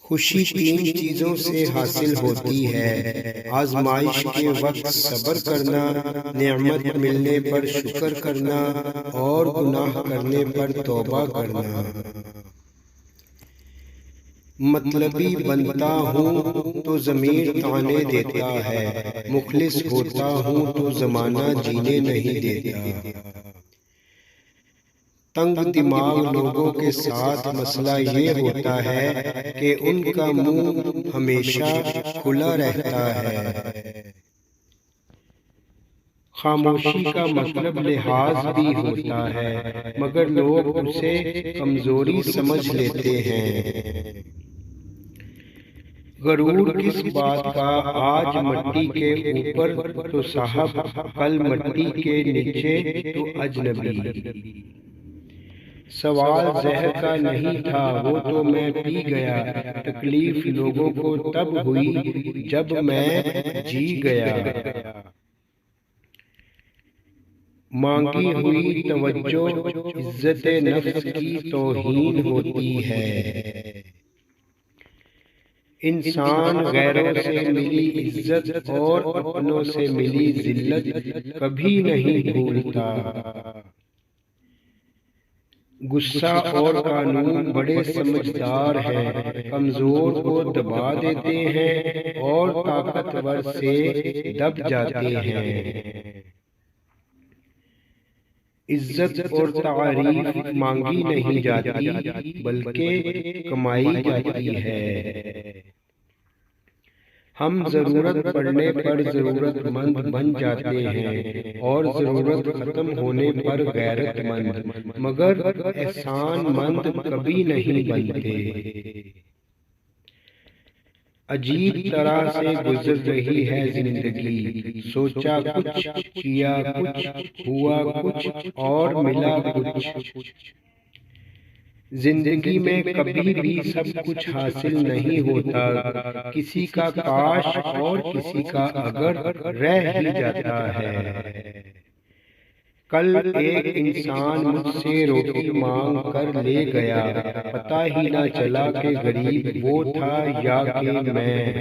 خوشی تین چیزوں سے حاصل ہوتی ہے: آزمائش کے وقت صبر کرنا، نعمت ملنے پر شکر کرنا، اور گناہ کرنے پر توبہ کرنا۔ مطلبی بنتا ہوں تو ضمیر طعنے دیتا ہے، مخلص ہوتا ہوں تو زمانہ جینے نہیں دیتا۔ تنگ دماغ لوگوں کے ساتھ مسئلہ یہ ہوتا ہے کہ ان کا منہ ہمیشہ کھلا رہتا ہے۔ خاموشی کا مطلب لحاظ بھی ہوتا ہے، مگر لوگ اسے کمزوری سمجھ لیتے ہیں۔ غرور کس بات کا؟ آج مٹی کے اوپر تو صاحب، کل مٹی کے نیچے تو اجنبی۔ سوال زہر کا نہیں تھا، وہ تو میں پی گیا، تکلیف لوگوں کو تب ہوئی جب میں جی گیا۔ مانگی ہوئی توجہ عزت نفس کی توہین ہوتی ہے۔ انسان غیروں سے ملی عزت اور اپنوں سے ملی ذلت کبھی نہیں بھولتا۔ غصہ اور قانون بڑے سمجھدار ہیں، کمزور کو دبا دیتے ہیں اور طاقتور سے دب جاتے ہیں۔ عزت اور تعریف مانگی نہیں جاتی بلکہ کمائی جاتی ہے۔ ہم ضرورت پڑنے پر ضرورت مند بن جاتے ہیں اور ضرورت ختم ہونے پر غیرت مند، مگر احسان مند کبھی نہیں بنتے۔ عجیب طرح سے گزر رہی ہے زندگی، سوچا کچھ، کیا کچھ، ہوا کچھ اور ملا کچھ۔ زندگی میں کبھی بھی سب کچھ حاصل نہیں ہوتا، کسی کا کاش اور کسی کا اگر رہ ہی جاتا ہے۔ کل ایک انسان مجھ سے روٹی مانگ کر لے گیا، پتہ ہی نہ چلا کہ غریب وہ تھا یا کہ میں۔